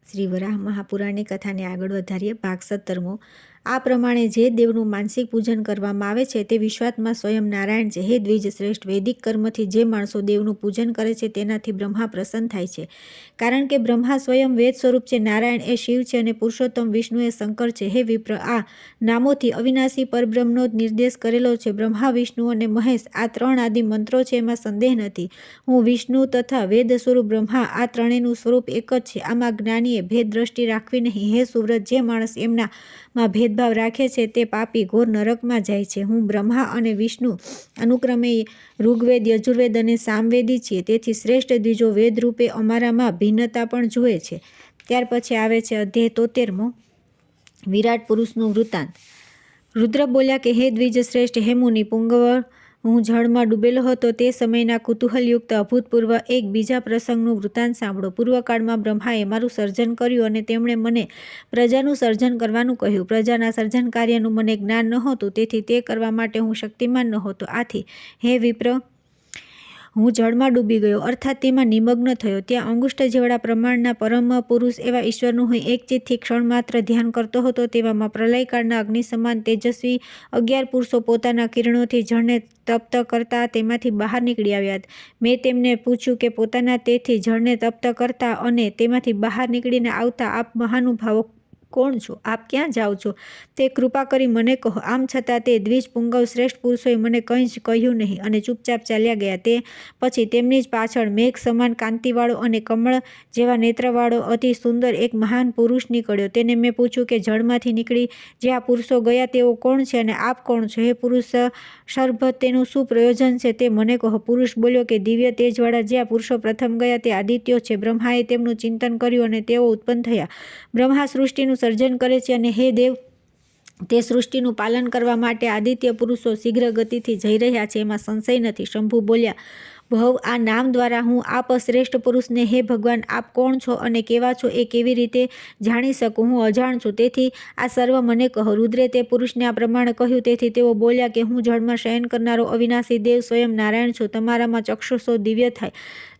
શ્રી વરાહ મહાપુરાણની કથાને આગળ વધારીએ. ભાગ 17મો. આ પ્રમાણે જે દેવનું માનસિક પૂજન કરવામાં આવે છે તે વિશ્વાત્મા સ્વયં નારાયણ છે. હે દ્વિજ શ્રેષ્ઠ, વૈદિક કર્મથી જે માણસો દેવનું પૂજન કરે છે તેનાથી બ્રહ્મા પ્રસન્ન થાય છે. કારણ કે બ્રહ્મા સ્વયં વેદ સ્વરૂપ છે. નારાયણ એ શિવ છે અને પુરુષોત્તમ વિષ્ણુ એ શંકર છે. હે વિપ્ર, આ નામોથી અવિનાશી પરબ્રહ્મનો નિર્દેશ કરેલો છે. બ્રહ્મા, વિષ્ણુ અને મહેશ આ ત્રણ આદિ મંત્રો છે, એમાં સંદેહ નથી. હું વિષ્ણુ તથા વેદ સ્વરૂપ બ્રહ્મા આ ત્રણેયનું સ્વરૂપ એક જ છે. આમાં જ્ઞાનીએ ભેદ દ્રષ્ટિ રાખવી નહીં. હે સુવ્રત, જે માણસ એમનામાં ભેદભાવ રાખે છે તે પાપી ઘોર નરકમાં જાય છે. હું બ્રહ્મા અને વિષ્ણુ અનુક્રમે ઋગ્વેદ, યજુર્વેદ અને સામવેદી છીએ. તેથી શ્રેષ્ઠ દ્વિજો વેદરૂપે અમારામાં ભિન્નતા પણ જુએ છે. ત્યાર પછી આવે છે અધ્યાય 73મો. વિરાટ પુરુષનું વૃત્તાંત. રુદ્ર બોલ્યા કે હે દ્વિજ શ્રેષ્ઠ, હે મુનિ પુંગવ, હું જળમાં ડૂબેલો હતો તે સમયના કુતૂહલયુક્ત અભૂતપૂર્વ એક બીજા પ્રસંગનું વૃત્તાંત સાંભળો. પૂર્વકાળમાં બ્રહ્માએ મારું સર્જન કર્યું અને તેમણે મને પ્રજાનું સર્જન કરવાનું કહ્યું. પ્રજાના સર્જન કાર્યનું મને જ્ઞાન નહોતું, તેથી તે કરવા માટે હું શક્તિમાન નહોતો. આથી હે વિપ્ર, હું જળમાં ડૂબી ગયો, અર્થાત તેમાં નિમગ્ન થયો. ત્યાં અંગુષ્ઠ જેવડા પ્રમાણના પરમ પુરુષ એવા ઈશ્વરનું હું એકચિત્તથી ક્ષણ માત્ર ધ્યાન કરતો હતો. તેવામાં પ્રલયકાળના અગ્નિ સમાન તેજસ્વી 11 પુરુષો પોતાના કિરણોથી જળને તપ્ત કરતા તેમાંથી બહાર નીકળી આવ્યા. મેં તેમને પૂછ્યું કે પોતાના તેજથી જળને તપ્ત કરતા અને તેમાંથી બહાર નીકળીને આવતા આપ મહાનુભાવો કોણ છો? આપ ક્યાં જાઓ છો? તે કૃપા કરી મને કહો. આમ છતાં તે દ્વિજ પુંગવ શ્રેષ્ઠ પુરુષોએ મને કંઈ જ કહ્યું નહીં અને ચૂપચાપ ચાલ્યા ગયા. તે પછી તેમની જ પાછળ મેઘ સમાન કાંતિવાળો અને કમળ જેવા નેત્રવાળો અતિ સુંદર એક મહાન પુરુષ નીકળ્યો. તેને મેં પૂછ્યું કે જળમાંથી નીકળી જે આ પુરુષો ગયા તેઓ કોણ છે અને આપ કોણ છો? હે પુરુષ સર્ભ, તેનું શું પ્રયોજન છે તે મને કહો. પુરુષ બોલ્યો કે દિવ્ય તેજવાળા જે આ પુરુષો પ્રથમ ગયા તે આદિત્યો છે. બ્રહ્માએ તેમનું ચિંતન કર્યું અને તેઓ ઉત્પન્ન થયા. બ્રહ્મા સૃષ્ટિનું સર્જન કરે છે અને હે દેવ, તે સૃષ્ટિનું પાલન કરવા માટે આદિત્ય પુરુષો શીઘ્ર ગતિથી જઈ રહ્યા છે, એમાં સંશય નથી. શંભુ બોલ્યા, ભવ, આ નામ દ્વારા હું આપ શ્રેષ્ઠ પુરુષને હે ભગવાન આપ કોણ છો અને કેવા છો એ કેવી રીતે જાણી શકું? હું અજાણ છું, તેથી આ સર્વ મને કહો. રુદ્રે તે પુરુષને આ પ્રમાણે કહ્યું. તેથી તેઓ બોલ્યા કે હું જળમાં શયન કરનારો અવિનાશી દેવ સ્વયં નારાયણ છું. તમારામાં ચક્ષુષો દિવ્ય થાય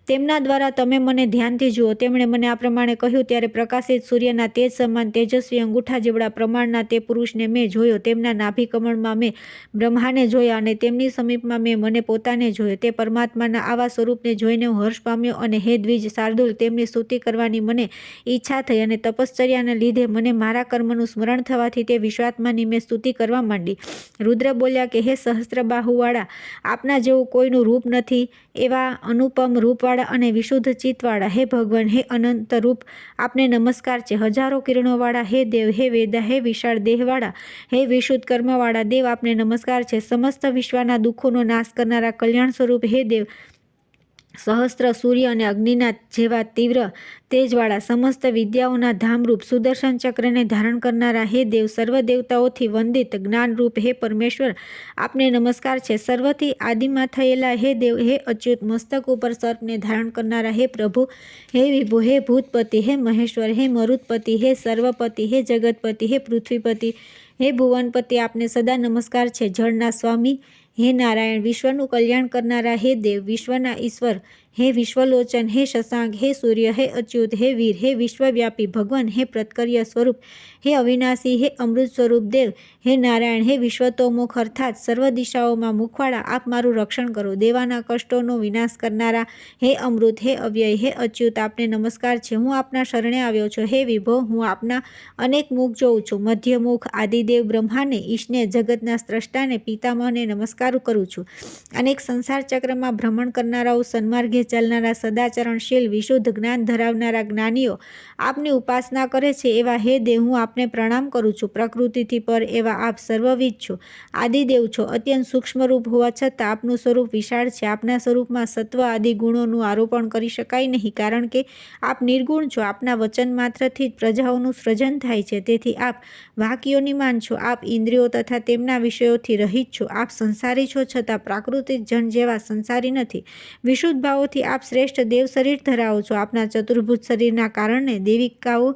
તેમના દ્વારા તમે મને ધ્યાનથી જુઓ. તેમણે મને આ પ્રમાણે કહ્યું ત્યારે પ્રકાશિત સૂર્યના તેજ સમાન તેજસ્વી અંગૂઠા જેવડા પ્રમાણના તે પુરુષને મેં જોયો. તેમના નાભિ કમળમાં મેં બ્રહ્માને જોયા અને તેમની સમીપમાં મેં મને પોતાને જોયો. તે પરમાત્માના આવા સ્વરૂપને જોઈને હું હર્ષ પામ્યો અને હે દ્વિજ શાર્દુલ, તેમની સ્તુતિ કરવાની મને ઈચ્છા થઈ અને તપશ્ચર્યાને લીધે મને મારા કર્મનું સ્મરણ થવાથી તે વિશ્વાત્માની મેં સ્તુતિ કરવા માંડી. રુદ્ર બોલ્યા કે હે સહસ્ત્રબાહુવાળા, આપના જેવું કોઈનું રૂપ નથી. એવા અનુપમ રૂપવાળા અને વિશુદ્ધ ચિત્તવાળા હે ભગવાન, હે અનંત રૂપ, આપને નમસ્કાર છે. હજારો કિરણોવાળા હે દેવ, હે વેદા, હે વિશાળ દેહવાળા, હે વિશુદ્ધ કર્મવાળા દેવ, આપને નમસ્કાર છે. સમસ્ત વિશ્વના દુઃખોનો નાશ કરનારા કલ્યાણ સ્વરૂપ હે દેવ, સહસ્ત્ર સૂર્ય અને અગ્નિના જેવા તીવ્ર તેજવાળા, સમસ્ત વિદ્યાઓના ધામરૂપ સુદર્શન ચક્રને ધારણ કરનારા હે દેવ, સર્વ દેવતાઓથી વંદિત જ્ઞાનરૂપ હે પરમેશ્વર, આપને નમસ્કાર છે. સર્વથી આદિમાં થયેલા હે દેવ, હે અચ્યુત, મસ્તક ઉપર સર્પને ધારણ કરનારા હે પ્રભુ, હે વિભુ, હે ભૂતપતિ, હે મહેશ્વર, હે મરુતપતિ, હે સર્વપતિ, હે જગતપતિ, હે પૃથ્વીપતિ, હે ભુવનપતિ, આપને સદા નમસ્કાર છે. જળના સ્વામી હે નારાયણ, વિશ્વનું કલ્યાણ કરનારા હે દેવ, વિશ્વના ઈશ્વર હે વિશ્વલોચન, હે શશાંક, હે સૂર્ય, હે અચ્યુત, હે વીર, હે વિશ્વવ્યાપી ભગવાન, હે પ્રત્કર્ય સ્વરૂપ, હે અવિનાશી, હે અમૃત સ્વરૂપ દેવ, હે નારાયણ, હે વિશ્વતોમુખ અર્થાત સર્વ દિશાઓમાં મુખવાળા, આપ મારું રક્ષણ કરો. દેવાના કષ્ટોનો વિનાશ કરનારા હે અમૃત, હે અવ્યય, હે અચ્યુત, આપને નમસ્કાર છે. હું આપના શરણે આવ્યો છું. હે વિભો, હું આપના અનેક મુખ જોઉં છું. મધ્યમુખ આદિદેવ બ્રહ્માને, ઈશને, જગતના સ્રષ્ટાને, પિતામહને નમસ્કાર કરું છું. અનેક સંસાર ચક્રમાં ભ્રમણ કરનારાઓ, સન્માર્ગે ચાલનારા, સદાચરણશીલ, વિશુદ્ધ જ્ઞાન ધરાવનારા જ્ઞાનીઓ આપની ઉપાસના કરે છે એવા હે દેવ, હું આપને પ્રણામ કરું છું. પ્રકૃતિથી પર એવા આપ સર્વવિદ છો, આદિદેવ છો. અત્યંત સૂક્ષ્મ રૂપ હોવા છતાં આપનું સ્વરૂપ વિશાળ છે. આપના સ્વરૂપમાં સત્વ આદિ ગુણોનું આરોપણ કરી શકાય નહીં, કારણ કે આપ નિર્ગુણ છો. આપના વચન માત્રથી જ પ્રજાઓનું સૃજન થાય છે. તેથી આપ વાક્યોનિમાન છો. આપ ઇન્દ્રિયો તથા તેમના વિષયોથી રહિત છો. આપ સંસારી છો છતાં પ્રાકૃતિક જન જેવા સંસારી નથી. વિશુદ્ધ ભાવોથી આપ શ્રેષ્ઠ દેવ શરીર ધરાવો છો. આપના ચતુર્ભુજ શરીરના કારણે દેવિકાઓ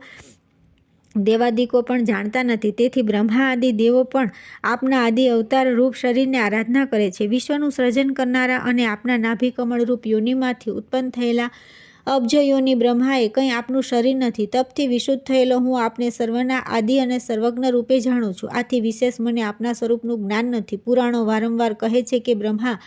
દેવાદિકો પણ જાણતા નથી. તેથી બ્રહ્મા આદિ દેવો પણ આપના આદિ અવતાર રૂપ શરીરની આરાધના કરે છે. વિશ્વનું સર્જન કરનારા અને આપના નાભિ કમળ રૂપ યોનિમાંથી ઉત્પન્ન થયેલા અબજયોની બ્રહ્માએ કંઈ આપનું શરીર નથી. તપથી વિશુદ્ધ થયેલો હું આપને સર્વના આદિ અને સર્વજ્ઞ રૂપે જાણું છું. આથી વિશેષ મને આપના સ્વરૂપનું જ્ઞાન નથી. પુરાણો વારંવાર કહે છે કે બ્રહ્મા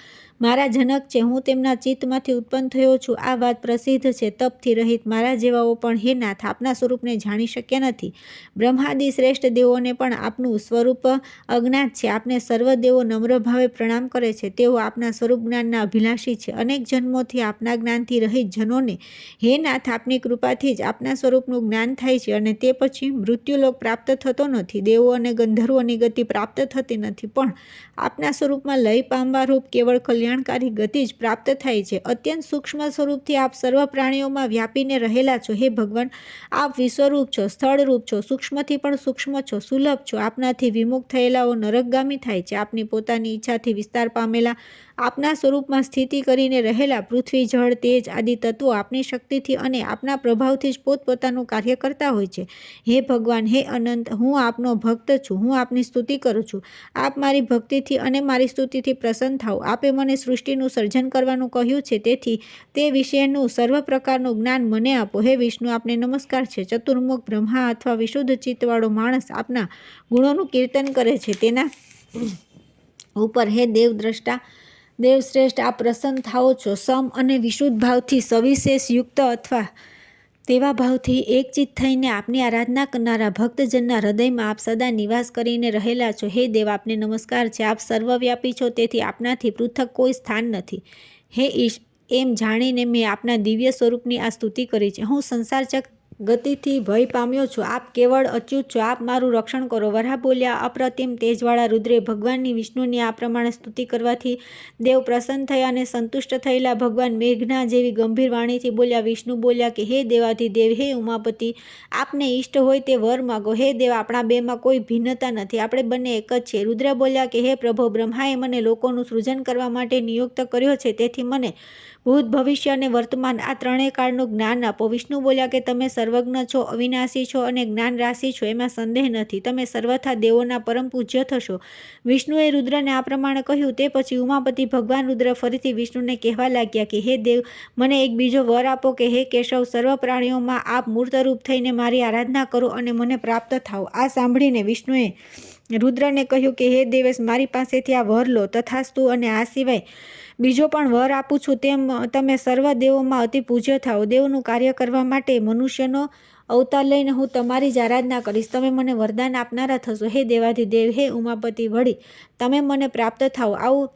મારા જનક છે, હું તેમના ચિત્તમાંથી ઉત્પન્ન થયો છું. આ વાત પ્રસિદ્ધ છે. તપથી રહિત મારા જેવાઓ પણ હે નાથ આપના સ્વરૂપને જાણી શક્યા નથી. બ્રહ્માદિ શ્રેષ્ઠ દેવોને પણ આપનું સ્વરૂપ અજ્ઞાત છે. આપને સર્વ દેવો નમ્ર ભાવે પ્રણામ કરે છે. તેઓ આપના સ્વરૂપ જ્ઞાનના અભિલાષી છે. અનેક જન્મોથી આપના જ્ઞાનથી રહિત જનોને હે નાથ આપની કૃપાથી જ આપના સ્વરૂપનું જ્ઞાન થાય છે અને તે પછી મૃત્યુલોક પ્રાપ્ત થતો નથી. દેવો અને ગંધર્વોની ગતિ પ્રાપ્ત થતી નથી, પણ આપના સ્વરૂપમાં લય પામવા રૂપ કેવળ કલ્યાણકારી ગતિ જ પ્રાપ્ત થાય છે. અત્યંત સૂક્ષ્મ સ્વરૂપથી આપ સર્વ પ્રાણીઓમાં વ્યાપીને રહેલા છો. હે ભગવાન, આપ વિશ્વરૂપ છો, સ્થળરૂપ છો, સૂક્ષ્મથી પણ સૂક્ષ્મ છો, સુલભ છો. આપનાથી વિમુખ થયેલાઓ નરકગામી થાય છે. આપની પોતાની ઈચ્છાથી વિસ્તાર પામેલા આપના સ્વરૂપમાં સ્થિતિ કરીને રહેલા પૃથ્વી, જળ, તેજ આદિ તત્વો આપની શક્તિથી અને આપના પ્રભાવથી જ પોતપોતાનું કાર્ય કરતા હોય છે. હે ભગવાન, હે અનંત, હું આપનો ભક્ત છું. હું આપની સ્તુતિ કરું છું. આપ મારી ભક્તિથી અને મારી સ્તુતિથી પ્રસન્ન થાઓ. આપે મને સૃષ્ટિનું સર્જન કરવાનું કહ્યું છે, તેથી તે વિશેનું સર્વ પ્રકારનું જ્ઞાન મને આપો. હે વિષ્ણુ, આપને નમસ્કાર છે. ચતુર્મુખ બ્રહ્મા અથવા વિશુદ્ધ ચિત્તવાળો માણસ આપના ગુણોનું કીર્તન કરે છે. તેના ઉપર હે દેવદ્રષ્ટા, દેવશ્રેષ્ઠ, આપ પ્રસન્ન થાઓ છો. સમ અને વિશુદ્ધ ભાવથી સવિશેષ યુક્ત અથવા તેવા ભાવથી એકચિત્ત થઈને આપની આરાધના કરનારા ભક્તજનના હૃદયમાં આપ સદા નિવાસ કરીને રહેલા છો. હે દેવ, આપને નમસ્કાર છે. આપ સર્વવ્યાપી છો, તેથી આપનાથી પૃથક કોઈ સ્થાન નથી. હે ઈશ, એમ જાણીને મેં આપના દિવ્ય સ્વરૂપની આ સ્તુતિ કરી છે. હું સંસારચક્ર ગતિથી ભય પામ્યો છું. આપ કેવળ અચ્યુત છો. આપ મારું રક્ષણ કરો. વરાહ બોલ્યા. અપ્રતિમ તેજવાળા રુદ્રે ભગવાનની વિષ્ણુની આ પ્રમાણે સ્તુતિ કરવાથી દેવ પ્રસન્ન થયા અને સંતુષ્ટ થયેલા ભગવાન મેઘના જેવી ગંભીર વાણીથી બોલ્યા. વિષ્ણુ બોલ્યા કે હે દેવાધિદેવ, હે ઉમાપતિ, આપને ઈષ્ટ હોય તે વર માગો. હે દેવ, આપણા બેમાં કોઈ ભિન્નતા નથી. આપણે બંને એક જ છે. રુદ્ર બોલ્યા કે હે પ્રભો, બ્રહ્માએ મને લોકોનું સૃજન કરવા માટે નિયુક્ત કર્યો છે, તેથી મને ભૂત, ભવિષ્ય અને વર્તમાન આ ત્રણેય કાળનું જ્ઞાન આપો. વિષ્ણુ બોલ્યા કે તમે સર્વજ્ઞ છો, અવિનાશી છો અને જ્ઞાન રાશિ છો, એમાં સંદેહ નથી. તમે સર્વથા દેવોના પરમ પૂજ્ય થશો. વિષ્ણુએ રુદ્રને આ પ્રમાણે કહ્યું. તે પછી ઉમાપતિ ભગવાન રુદ્ર ફરીથી વિષ્ણુને કહેવા લાગ્યા કે હે દેવ, મને એક બીજો વર આપો કે હે કેશવ, સર્વ પ્રાણીઓમાં આપ મૂર્તરૂપ થઈને મારી આરાધના કરો અને મને પ્રાપ્ત થાઓ. આ સાંભળીને વિષ્ણુએ રુદ્રને કહ્યું કે હે દેવેશ, મારી પાસેથી આ વર લો. તથાસ્તુ, અને આ સિવાય બીજો પણ વર આપું છું, તેમ તમે સર્વ દેવોમાં અતિ પૂજ્ય થાઓ. દેવનું કાર્ય કરવા માટે મનુષ્યનો અવતાર લઈને હું તમારી જ આરાધના કરીશ. તમે મને વરદાન આપનારા થશો. હે દેવાધિદેવ, હે ઉમાપતિ, વળી તમે મને પ્રાપ્ત થાઓ. આવું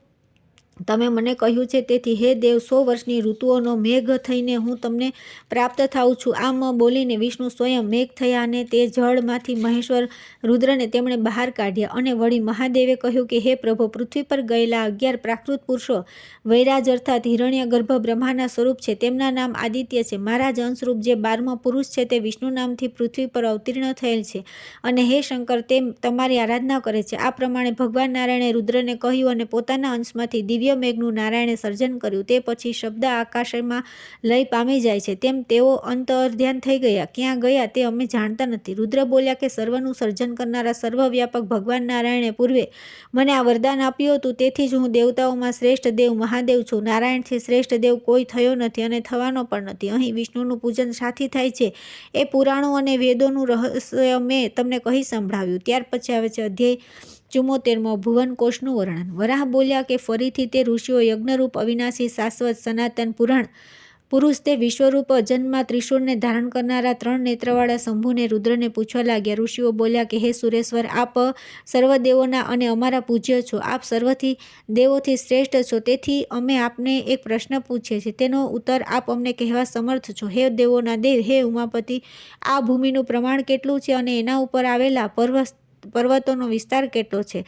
તમે મને કહ્યું છે, તેથી હે દેવ, 100 વર્ષની ઋતુઓનો મેઘ થઈને હું તમને પ્રાપ્ત થાઉં છું. આમ બોલીને વિષ્ણુ સ્વયં મેઘ થયા અને તે જળમાંથી મહેશ્વર રુદ્રને તેમણે બહાર કાઢ્યા. અને વળી મહાદેવે કહ્યું કે હે પ્રભો, પૃથ્વી પર ગયેલા 11 પ્રાકૃત પુરુષો વૈરાજ અર્થાત હિરણ્યગર્ભ બ્રહ્માના સ્વરૂપ છે. તેમના નામ આદિત્ય છે. મારા જ અંશરૂપ જે 12મો પુરુષ છે, તે વિષ્ણુ નામથી પૃથ્વી પર અવતીર્ણ થયેલ છે અને હે શંકર, તે તમારી આરાધના કરે છે. આ પ્રમાણે ભગવાન નારાયણે રુદ્રને કહ્યું અને પોતાના અંશમાંથી દિવ્ય મેઘનું નારાયણે સર્જન કર્યું. તે પછી શબ્દ આકાશમાં લય પામી જાય છે, તેમ તેઓ અંતર્ધ્યાન થઈ ગયા. ક્યાં ગયા તે અમે જાણતા નથી. રુદ્ર બોલ્યા કે સર્વનું સર્જન કરનારા સર્વવ્યાપક ભગવાન નારાયણે પૂર્વે મને આ વરદાન આપ્યું હતું, તેથી જ હું દેવતાઓમાં શ્રેષ્ઠ દેવ મહાદેવ છું. નારાયણથી શ્રેષ્ઠ દેવ કોઈ થયો નથી અને થવાનો પણ નથી. અહીં વિષ્ણુનું પૂજન શાથી થાય છે એ પુરાણો અને વેદોનું રહસ્ય મેં તમને કહી સંભળાવ્યું. ત્યાર પછી આવે છે અધ્યાય 74મો, ભુવન કોષનું વર્ણન. વરાહ બોલ્યા કે ફરીથી તે ઋષિઓ યજ્ઞરૂપ અવિનાશી શાશ્વત સનાતન પુરુષ તે વિશ્વરૂપ અજન્મા ત્રિશૂળને ધારણ કરનારા 3 નેત્રવાળા શંભુને રુદ્રને પૂછવા લાગ્યા. ઋષિઓ બોલ્યા કે હે સુરેશ્વર, આપ સર્વ દેવોના અને અમારા પૂજ્ય છો. આપ સર્વથી દેવોથી શ્રેષ્ઠ છો, તેથી અમે આપને એક પ્રશ્ન પૂછીએ છીએ, તેનો ઉત્તર આપ અમને કહેવા સમર્થ છો. હે દેવોના દેવ, હે ઉમાપતિ, આ ભૂમિનું પ્રમાણ કેટલું છે અને એના ઉપર આવેલા પર્વતોનો વિસ્તાર કેટલો છે,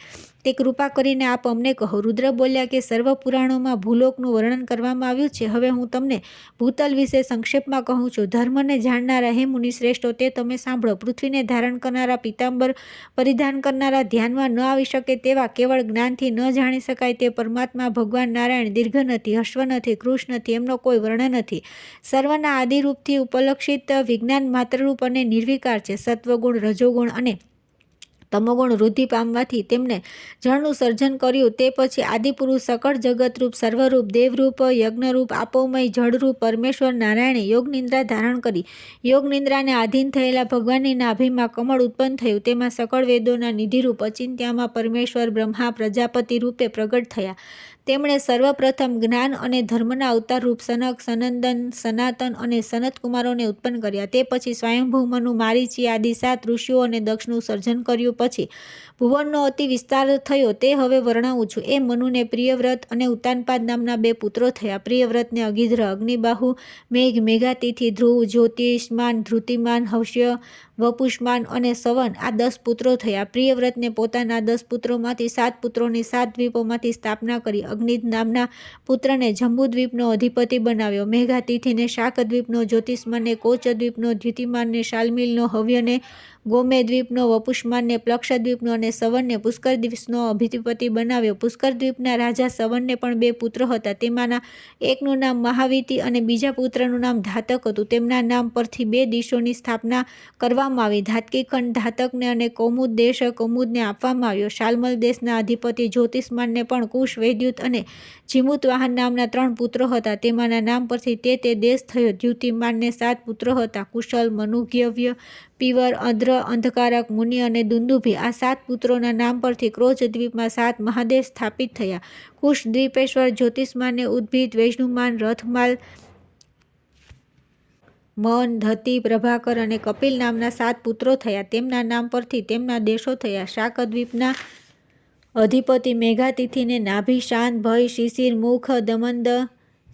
તે કૃપા કરીને આપ અમને કહો. રુદ્ર બોલ્યા કે સર્વ પુરાણોમાં ભૂલોકનું વર્ણન કરવામાં આવ્યું છે. હવે હું તમને ભૂતલ વિશે સંક્ષેપમાં કહું છું. ધર્મને જાણનારા હે મુનિશ્રેષ્ઠો, તે તમે સાંભળો. પૃથ્વીને ધારણ કરનારા, પીતાંબર પરિધાન કરનારા, ધ્યાનમાં ન આવી શકે તેવા, કેવળ જ્ઞાનથી ન જાણી શકાય તે પરમાત્મા ભગવાન નારાયણ દીર્ઘ નથી, હસ્વ નથી, કૃશ નથી, એમનો કોઈ વર્ણ નથી. સર્વના આદિરૂપથી ઉપલક્ષિત વિજ્ઞાન માત્રરૂપ અને નિર્વિકાર છે. સત્વગુણ, રજોગુણ અને તમોગુણ વૃદ્ધિ પામવાથી તેમણે જળનું સર્જન કર્યું. તે પછી આદિપુરુષ સકળ જગતરૂપ, સર્વરૂપ, દેવરૂપ, યજ્ઞરૂપ, આપોમય, જળરૂપ પરમેશ્વર નારાયણે યોગ નિદ્રા ધારણ કરી. યોગ નિદ્રાને આધીન થયેલા ભગવાનની નાભીમાં કમળ ઉત્પન્ન થયું. તેમાં સકળ વેદોના નિધિરૂપ અચિંત્યમાં પરમેશ્વર બ્રહ્મા પ્રજાપતિ રૂપે પ્રગટ થયા. તેમણે સર્વપ્રથમ જ્ઞાન અને ધર્મના અવતાર રૂપ સનક, સનંદન, સનાતન અને સનતકુમારોને ઉત્પન્ન કર્યા. તે પછી સ્વયંભૂ મનુ, મારીચી આદિ 7 ઋષિઓ અને દક્ષનું સર્જન કર્યું. પછી ભુવનનો અતિ વિસ્તાર થયો તે હવે વર્ણવું છું. એ મનુને પ્રિયવ્રત અને ઉત્તાનપાદ નામના 2 પુત્રો થયા. પ્રિયવ્રતને અગિદ્ર, અગ્નિબાહુ, મેઘ, મેઘાતિથિ, ધ્રુવ, જ્યોતિષ્માન, ધૃતિમાન, હર્ષ્ય, વપુષ્માન અને સવન આ 10 પુત્રો થયા. પ્રિયવ્રતને પોતાના 10 પુત્રોમાંથી 7 પુત્રોની 7 દ્વીપોમાંથી સ્થાપના કરી. અગ્નિદ નામના પુત્રને જંબુદ્વીપનો અધિપતિ બનાવ્યો. મેઘાતિથિને શાકદ્વીપનો, જ્યોતિષ્માનને કોચદ્વીપનો, દ્યુતિમાનને શાલ્મિલનો, હવ્યને ગોમેદ્વીપનો, વપુષ્માનને પ્લક્ષદ્વીપનો અને સવનને પુષ્કરદ્વીપનો અધિપતિ બનાવ્યો. પુષ્કરદ્વીપના રાજા સવનને પણ 2 પુત્ર હતા. તેમાંના એકનું નામ મહાવીતિ અને બીજા પુત્રનું નામ ધાતક હતું. તેમના નામ પરથી 2 દેશોની સ્થાપના કરવામાં આવી. ધાતકી ખંડ ધાતકને અને કૌમુદ દેશ કૌમુદને આપવામાં આવ્યો. શાલ્મલ દેશના અધિપતિ જ્યોતિષ્માનને પણ કુશ, વૈદ્યુત અને જીમુતવાહન નામના 3 પુત્રો હતા. તેમાંના નામ પરથી તે દેશ થયો. દ્યુતિમાનને 7 પુત્રો હતા. કુશલ, મનુગ્યવ્ય, પીવર, અદ્ર, અંધકારક, મુનિ અને દુંદુભી આ 7 પુત્રોના નામ પરથી ક્રોચ દ્વીપમાં 7 મહાદેશ સ્થાપિત થયા. કુશ દ્વીપેશ્વર જ્યોતિષ્માનને ઉદ્ભિત, વૈષ્ણુમાન, રથમાલ, મન, ધતિ, પ્રભાકર અને કપિલ નામના 7 પુત્રો થયા. તેમના નામ પરથી તેમના દેશો થયા. શાકદ્વીપના અધિપતિ મેઘાતિથિને નાભિ, શાંત, ભય, શિશિર, મુખ, દમંદ,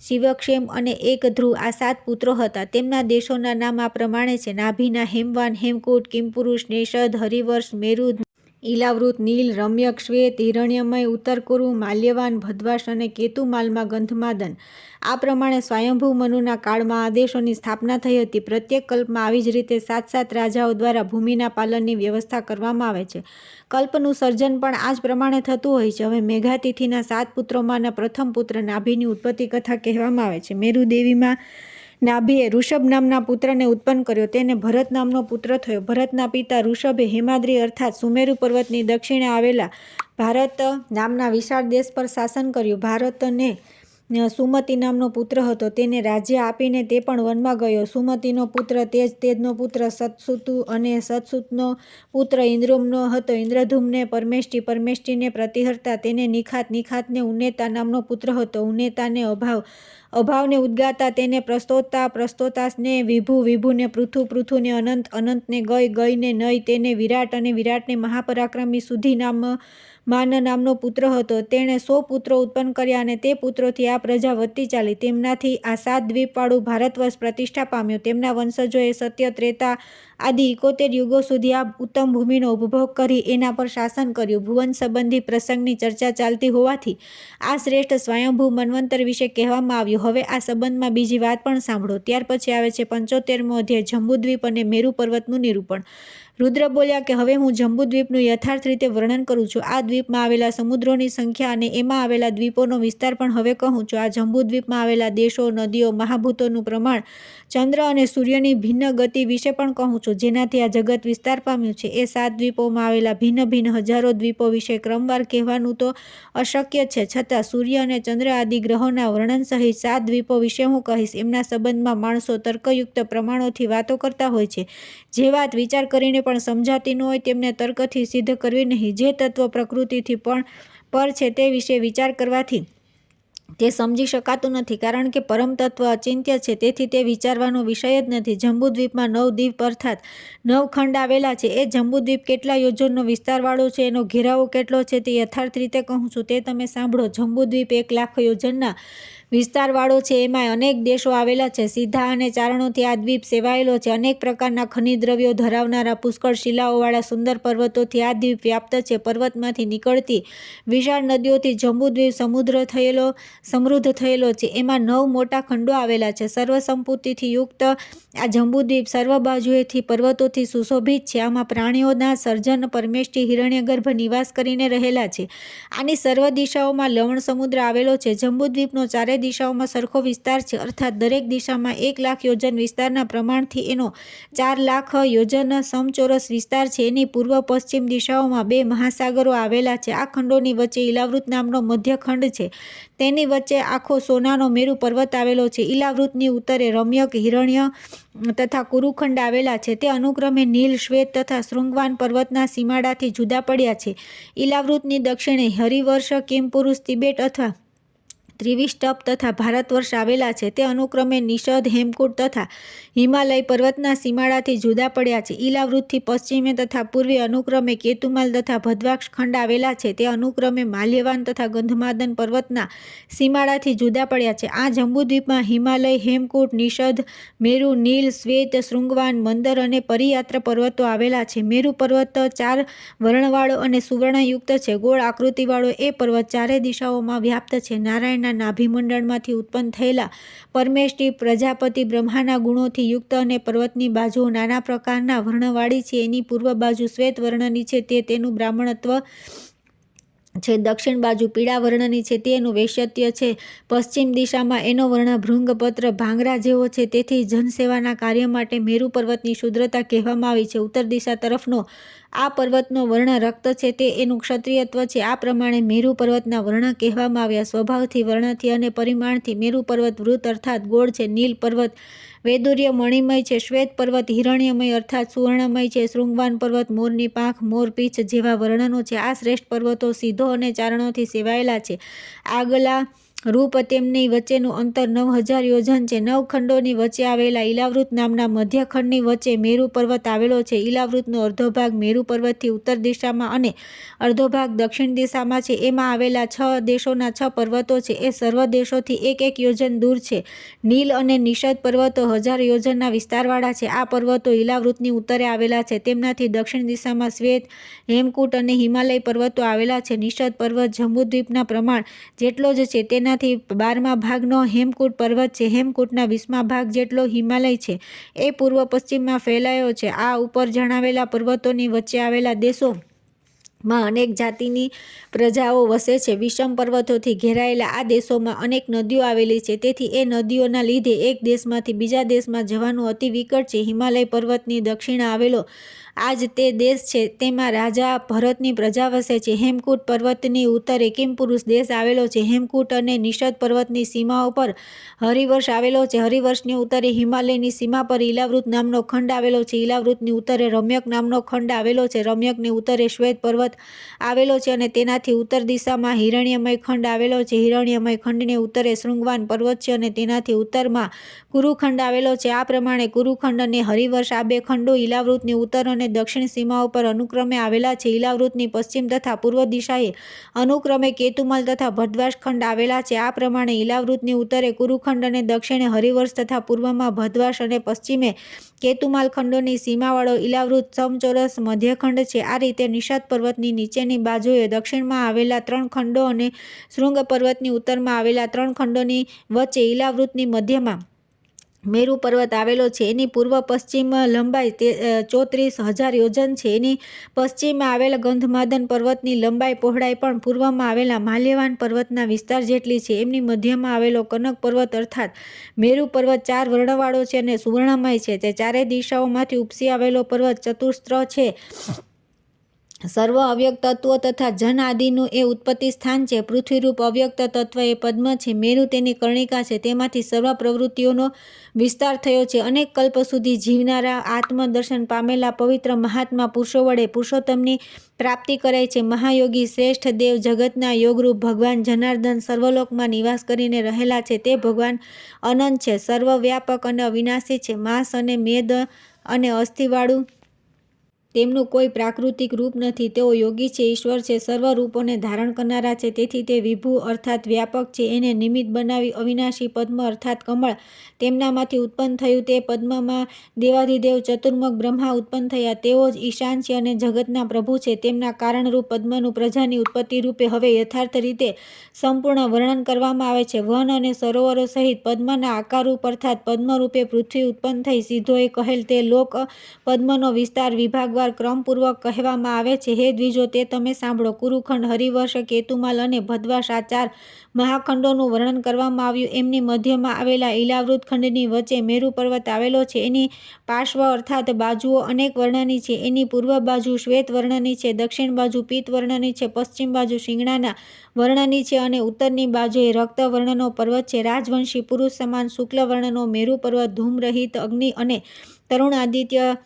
શિવક્ષેમ અને એક ધ્રુવ આ 7 પુત્રો હતા. તેમના દેશોના નામ આ પ્રમાણે છે. નાભિના હેમવાન, હેમકૂટ, કિમપુરુષ, નેષદ, હરિવર્ષ, મેરુ, ઈલાવૃત, નીલ, રમ્યક, શ્વેત, હિરણ્યમય, ઉત્તરકુરુ, માલ્યવાન, ભદ્વાશ અને કેતુમાલમાં ગંધમાદન આ પ્રમાણે સ્વયંભૂ મનુના કાળમાં આ દેશોની સ્થાપના થઈ હતી. પ્રત્યેક કલ્પમાં આવી જ રીતે 7 રાજાઓ દ્વારા ભૂમિના પાલનની વ્યવસ્થા કરવામાં આવે છે. કલ્પનું સર્જન પણ આ જ પ્રમાણે થતું હોય છે. હવે મેઘાતિથિના 7 પુત્રોમાંના પ્રથમ પુત્ર નાભિની ઉત્પત્તિ કથા કહેવામાં આવે છે. મેરુદેવીમાં નાભીએ ઋષભ નામના પુત્રને ઉત્પન્ન કર્યો. તેને ભરત નામનો પુત્ર થયો. ભરતના પિતા ઋષભે હેમાદ્રી અર્થાત સુમેરુ પર્વતની દક્ષિણે આવેલા ભારત નામના વિશાળ દેશ પર શાસન કર્યું. ભારતને સુમતિ નામનો પુત્ર હતો. તેને રાજ્ય આપીને તે પણ વનમાં ગયો. સુમતિનો પુત્ર તેજ, તેજનો પુત્ર સતસુતુ અને સતસુતનો પુત્ર ઇન્દ્રુમ્નો હતો. ઇન્દ્રધૂમને પરમેષ્ટિ, પરમેષ્ટિને પ્રતિહર્તા તેને નિખાત, નિખાતને ઉન્નેતા નામનો પુત્ર હતો. ઉન્નેતાને અભાવ, અભાવને ઉદ્ગાતા તેને પ્રસ્તોતા, પ્રસ્તોતાસને વિભુ, વિભુને પૃથુ, પૃથુને અનંત, અનંતને ગય, ગયને નય તેને વિરાટ અને વિરાટને મહાપરાક્રમી સુધી માન નામનો પુત્ર હતો. તેણે 100 પુત્રો ઉત્પન્ન કર્યા અને તે પુત્રોથી આ પ્રજા વધતી ચાલી. તેમનાથી આ 7 દ્વીપવાળું ભારતવર્ષ પ્રતિષ્ઠા પામ્યો. તેમના વંશજોએ સત્ય, ત્રેતા આદિ 71 યુગો સુધી આ ઉત્તમ ભૂમિનો ઉપભોગ કરી એના પર શાસન કર્યું. ભુવન સંબંધી પ્રસંગની ચર્ચા ચાલતી હોવાથી આ શ્રેષ્ઠ સ્વયંભૂ મન્વંતર વિશે કહેવામાં આવ્યું. હવે આ સંબંધમાં બીજી વાત પણ સાંભળો. ત્યાર પછી આવે છે 75મો અધ્યાય, જંબુદ્વીપ અને મેરુ પર્વતનું નિરૂપણ. રુદ્ર બોલ્યા કે હવે હું જંબુદ્વીપનું યથાર્થ રીતે વર્ણન કરું છું. આ દ્વીપમાં આવેલા સમુદ્રોની સંખ્યા અને એમાં આવેલા દ્વીપોનો વિસ્તાર પણ હવે કહું છું. આ જંબુદ્વીપમાં આવેલા દેશો, નદીઓ, મહાભૂતોનું પ્રમાણ, ચંદ્ર અને સૂર્યની ભિન્ન ગતિ વિશે પણ કહું છું. જેનાથી આ જગત વિસ્તાર પામ્યું છે. એ 7 દ્વીપોમાં આવેલા ભિન્ન ભિન્ન હજારો દ્વીપો વિશે ક્રમવાર કહેવાનું તો અશક્ય છે. છતાં સૂર્ય અને ચંદ્ર આદિ ગ્રહોના વર્ણન સહિત 7 દ્વીપો વિશે હું કહીશ. એમના સંબંધમાં માણસો તર્કયુક્ત પ્રમાણોથી વાતો કરતા હોય છે. જે વાત વિચાર કરીને પણ સમજાતી ન હોય તેમને તર્કથી સિદ્ધ કરવી નહીં. જે તત્વ પ્રકૃતિથી પણ પર છે તે વિશે વિચાર કરવાથી તે સમજી શકાતું નથી. કારણ કે પરમ તત્વ અચિંત્ય છે. તેથી તે વિચારવાનો વિષય જ નથી. જંબુદ્વીપમાં 9 દ્વીપ અર્થાત 9 ખંડ આવેલા છે. એ જંબુદ્વીપ કેટલા યોજનનો વિસ્તારવાળો છે, એનો ઘેરાવો કેટલો છે તે યથાર્થ રીતે કહું છું. તે તમે સાંભળો. જંબુદ્વીપ 1 લાખ યોજનના વિસ્તારવાળો છે. એમાં અનેક દેશો આવેલા છે. સીધા અને ચારણોથી આ દ્વીપ સેવાયેલો છે. અનેક પ્રકારના ખનિજ દ્રવ્યો ધરાવનારા પુષ્કળ શિલાઓવાળા સુંદર પર્વતોથી આ દ્વીપ વ્યાપ્ત છે. પર્વતમાંથી નીકળતી વિશાળ નદીઓથી જંબુદ્વીપ સમૃદ્ધ થયેલો છે. એમાં 9 મોટા ખંડો આવેલા છે. સર્વસંપત્તિથી યુક્ત આ જંબુદ્વીપ સર્વ બાજુએથી પર્વતોથી સુશોભિત છે. આમાં પ્રાણીઓના સર્જન પરમેષ્ટિ હિરણ્યગર્ભ નિવાસ કરીને રહેલા છે. આની સર્વ દિશાઓમાં લવણ સમુદ્ર આવેલો છે. જંબુદ્વીપનો ચારે દિશાઓમાં સરખો વિસ્તાર છે, અર્થાત દરેક દિશામાં 1,00,000 યોજન વિસ્તારના પ્રમાણથી એનો 4,00,000 યોજન સમચોરસ વિસ્તાર છે. એની પૂર્વ પશ્ચિમ દિશાઓમાં 2 મહાસાગરો આવેલા છે. આ ખંડોની વચ્ચે ઈલાવૃત નામનો મધ્ય ખંડ છે. તેની વચ્ચે આખો સોનાનો મેરુ પર્વત આવેલો છે. ઈલાવૃતની ઉત્તરે રમ્યક, હિરણ્ય તથા કુરુખંડ આવેલા છે. તે અનુક્રમે નીલ, શ્વેત તથા શૃંગવાન પર્વતના સીમાડાથી જુદા પડ્યા છે. ઈલાવૃતની દક્ષિણે હરિવર્ષ, કિમપુરુષ, તિબેટ અથવા ત્રિવિષ્ટપ તથા ભારતવર્ષ આવેલા છે. તે અનુક્રમે નિષદ, હેમકૂટ તથા હિમાલય પર્વતના સીમાડાથી જુદા પડ્યા છે. ઈલાવૃતથી પશ્ચિમે તથા પૂર્વે અનુક્રમે કેતુમાલ તથા ભદ્રાક્ષ ખંડ આવેલા છે. તે અનુક્રમે માલ્યવાન તથા ગંધમાદન પર્વતના સીમાડાથી જુદા પડ્યા છે. આ જંબુદ્વીપમાં હિમાલય, હેમકૂટ, નિષદ, મેરુ, નીલ, શ્વેત, શૃંગવાન, મંદર અને પરિયાત્ર પર્વતો આવેલા છે. મેરુ પર્વત 4 વર્ણવાળો અને સુવર્ણયુક્ત છે. ગોળ આકૃતિવાળો એ પર્વત ચારે દિશાઓમાં વ્યાપ્ત છે. નારાયણના નાભિમંડળમાંથી ઉત્પન્ન થયેલા પરમેષ્ઠી પ્રજાપતિ બ્રહ્માના ગુણોથી યુક્ત અને પર્વતની બાજુઓ નાના પ્રકારના વર્ણવાળી છે. એની પૂર્વ બાજુ શ્વેત વર્ણની છે, તે તેનું બ્રાહ્મણત્વ છે. દક્ષિણ બાજુ પીળા વર્ણની છે, તે એનું વૈશ્યત્ય છે. પશ્ચિમ દિશામાં એનો વર્ણ ભૃંગપત્ર ભાંગરા જેવો છે, તેથી જનસેવાના કાર્ય માટે મેરુ પર્વતની શુદ્રતા કહેવામાં આવી છે. ઉત્તર દિશા તરફનો આ પર્વતનો વર્ણ રક્ત છે, તે એનું ક્ષત્રિયત્વ છે. આ પ્રમાણે મેરુ પર્વતના વર્ણ કહેવામાં આવ્યા. સ્વભાવથી, વર્ણથી અને પરિમાણથી મેરુ પર્વત વૃત્ત અર્થાત ગોળ છે. નીલ પર્વત વૈદુર્ય મણિમય છે. શ્વેત પર્વત હિરણ્યમય અર્થાત સુવર્ણમય છે. શૃંગવાન પર્વત મોરની પાંખ, મોર પીછ જેવા વર્ણનો છે. આ શ્રેષ્ઠ પર્વતો સિદ્ધો અને ચારણોથી સેવાયેલા છે. આગલા રૂપ તેમની વચ્ચેનું અંતર 9,000 યોજન છે. 9 ખંડોની વચ્ચે આવેલા ઈલાવૃત નામના મધ્ય ખંડની વચ્ચે મેરુ પર્વત આવેલો છે. ઈલાવૃતનો અર્ધો ભાગ મેરુ પર્વતથી ઉત્તર દિશામાં અને અર્ધો ભાગ દક્ષિણ દિશામાં છે. એમાં આવેલા 6 દેશોના 6 પર્વતો છે, એ સર્વ દેશોથી 1-1 યોજન દૂર છે. નીલ અને નિષદ પર્વતો 1000 યોજનના વિસ્તારવાળા છે. આ પર્વતો ઈલાવૃતની ઉત્તરે આવેલા છે. તેમનાથી દક્ષિણ દિશામાં શ્વેત, હેમકૂટ અને હિમાલય પર્વતો આવેલા છે. નિષદ પર્વત જંબુદ્વીપના પ્રમાણ જેટલો જ છે. તેનાથી 12મા ભાગનો હેમકૂટ પર્વત છે. હેમકૂટના 20મા ભાગ જેટલો હિમાલય છે. એ પૂર્વ પશ્ચિમમાં ફેલાયો છે. આ ઉપર જણાવેલા પર્વતોની વચ્ચે આવેલા દેશો માં અનેક જાતિની પ્રજાઓ વસે છે. વિષમ પર્વતોથી ઘેરાયેલા આ દેશોમાં અનેક નદીઓ આવેલી છે. તેથી એ નદીઓના લીધે એક દેશમાંથી બીજા દેશમાં જવાનું અતિ વિકટ છે. હિમાલય પર્વતની દક્ષિણે આવેલો આ જ તે દેશ છે. તેમાં રાજા ભરતની પ્રજા વસે છે. હેમકૂટ પર્વતની ઉત્તરે કિમપુરુષ દેશ આવેલો છે. હેમકૂટ અને નિષદ પર્વતની સીમાઓ પર હરિવર્ષ આવેલો છે. હરિવર્ષની ઉત્તરે હિમાલયની સીમા પર ઈલાવૃત નામનો ખંડ આવેલો છે. ઈલાવૃતની ઉત્તરે રમ્યક નામનો ખંડ આવેલો છે. રમ્યકની ઉત્તરે શ્વેત પર્વત આવેલો છે અને તેનાથી ઉત્તર દિશામાં હિરણ્યમય ખંડ આવેલો છે. હિરણ્યમય ખંડને ઉત્તરે શૃંગવાન પર્વત છે અને તેનાથી ઉત્તરમાં કુરુખંડ આવેલો છે. આ પ્રમાણે કુરુખંડ અને હરિવર્ષ આ 2 ખંડો ઈલાવૃતની ઉત્તર અને દક્ષિણ સીમાઓ પર અનુક્રમે આવેલા છે. ઈલાવૃતની પશ્ચિમ તથા પૂર્વ દિશાએ અનુક્રમે કેતુમાલ તથા ભદ્રાક્ષ ખંડ આવેલા છે. આ પ્રમાણે ઈલાવૃતની ઉત્તરે કુરુખંડ અને દક્ષિણે હરિવર્ષ તથા પૂર્વમાં ભદ્રાક્ષ અને પશ્ચિમે કેતુમાલ ખંડોની સીમાવાળો ઈલાવૃત સમચોરસ મધ્યખંડ છે. આ રીતે નિષદ પર્વતની નીચેની બાજુએ દક્ષિણમાં આવેલા 3 ખંડો અને શૃંગ પર્વતની ઉત્તરમાં આવેલા 3 ખંડોની વચ્ચે ઈલાવૃતની મધ્યમાં મેરુ પર્વત આવેલો છે. એની પૂર્વ પશ્ચિમ લંબાઈ 34,000 યોજન છે. એની પશ્ચિમે આવેલા ગંધમાદન પર્વતની લંબાઈ પહોળાઈ પણ પૂર્વમાં આવેલા માલ્યવાન પર્વતના વિસ્તાર જેટલી છે. એમની મધ્યમાં આવેલો કનક પર્વત અર્થાત મેરુ પર્વત 4 વર્ણવાળો છે અને સુવર્ણમય છે. તે ચારે દિશાઓમાંથી ઉપસી આવેલો પર્વત ચતુસ્ત્ર છે. સર્વ અવ્યક્ત તત્વો તથા જન આદિનું એ ઉત્પત્તિ સ્થાન છે. પૃથ્વીરૂપ અવ્યક્ત તત્વ એ પદ્મ છે. મેરુ તેની કર્ણિકા છે. તેમાંથી સર્વ પ્રવૃત્તિઓનો વિસ્તાર થયો છે. અનેક કલ્પ સુધી જીવનારા આત્મદર્શન પામેલા પવિત્ર મહાત્મા પુરુષો વડે પુરુષોત્તમની પ્રાપ્તિ કરાય છે. મહાયોગી શ્રેષ્ઠ દેવ જગતના યોગરૂપ ભગવાન જનાર્દન સર્વલોકમાં નિવાસ કરીને રહેલા છે. તે ભગવાન અનંત છે, સર્વવ્યાપક અને અવિનાશી છે. માંસ અને મેદ અને અસ્થિવાળું તેમનું કોઈ પ્રાકૃતિક રૂપ નથી. તેઓ યોગી છે, ઈશ્વર છે, સર્વ રૂપોને ધારણ કરનારા છે. તેથી તે વિભુ અર્થાત વ્યાપક છે. એને નિમિત્ત બનાવી અવિનાશી પદ્મ અર્થાત કમળ તેમનામાંથી ઉત્પન્ન થયું. તે પદ્મમાં દેવાધિદેવ ચતુર્મુખ બ્રહ્મા ઉત્પન્ન થયા. તેઓ જ ઈશાન છે અને જગતના પ્રભુ છે. તેમના કારણરૂપ પદ્મનું પ્રજાની ઉત્પત્તિ રૂપે હવે યથાર્થ રીતે સંપૂર્ણ વર્ણન કરવામાં આવે છે. વન અને સરોવરો સહિત પદ્મના આકારરૂપ અર્થાત પદ્મરૂપે પૃથ્વી ઉત્પન્ન થઈ. સિદ્ધોએ કહેલ તે લોક પદ્મનો વિસ્તાર વિભાગ વારંવાર ક્રમપૂર્વક કહેવામાં આવે છે. હે દ્વિજો, તે તમે સાંભળો. કુરુખંડ, હરિવર્ષ, કેતુમાલ અને ભદ્વાસ આ 4 મહાખંડોનું વર્ણન કરવામાં આવ્યું. એમની મધ્યમાં આવેલા ઈલાવૃત ખંડની વચ્ચે મેરુ પર્વત આવેલો છે. એની પાર્શ્વ અર્થાત બાજુઓ અનેક વર્ણની છે. એની પૂર્વ બાજુ શ્વેત વર્ણની છે, દક્ષિણ બાજુ પિત્ત વર્ણની છે, પશ્ચિમ બાજુ શિંગડાના વર્ણની છે અને ઉત્તરની બાજુએ રક્ત વર્ણનો પર્વત છે. રાજવંશી પુરુષ સમાન શુક્લ વર્ણનો મેરુ પર્વત ધૂમ્રહિત અગ્નિ અને તરુણ આદિત્ય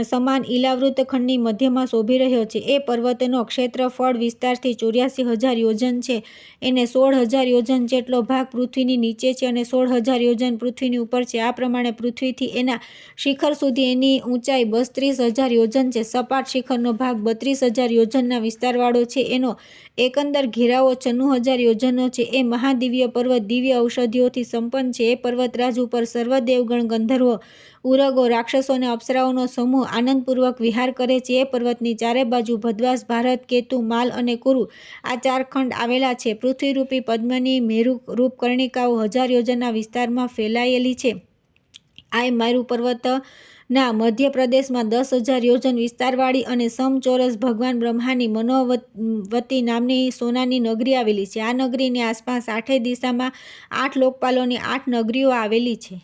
સમાન ઈલાવૃત ખંડની મધ્યમાં શોભી રહ્યો છે. એ પર્વતનો ક્ષેત્રફળ વિસ્તારથી 84,000 યોજન છે. એને 16,000 યોજન જેટલો ભાગ પૃથ્વીની નીચે છે અને 16,000 યોજન પૃથ્વીની ઉપર છે. આ પ્રમાણે પૃથ્વીથી એના શિખર સુધી એની ઊંચાઈ 32,000 યોજન છે. સપાટ શિખરનો ભાગ 32,000 યોજનના વિસ્તારવાળો છે. એનો એકંદર ઘેરાવો 96,000 યોજનનો છે. એ મહાદિવ્ય પર્વત દિવ્ય ઔષધિઓથી સંપન્ન છે. એ પર્વતરાજ ઉપર સર્વ દેવગણ, ગંધર્વો, ઉરગો, રાક્ષસો અને અપ્સરાઓનો સમૂહ આનંદપૂર્વક વિહાર કરે છે. એ પર્વતની ચારે બાજુ ભદ્વાસ, ભારત, કેતુ, માલ અને કુરુ આ 4 ખંડ આવેલા છે. પૃથ્વીરૂપી પદ્મની મેરુરૂપ કર્ણિકાઓ 1000 યોજનના વિસ્તારમાં ફેલાયેલી છે. આ મેરુ પર્વતના મધ્ય પ્રદેશમાં 10,000 યોજન વિસ્તારવાળી અને સમચોરસ ભગવાન બ્રહ્માની મનોવતી નામની સોનાની નગરી આવેલી છે. આ નગરીની આસપાસ 8 દિશામાં 8 લોકપાલોની 8 નગરીઓ આવેલી છે.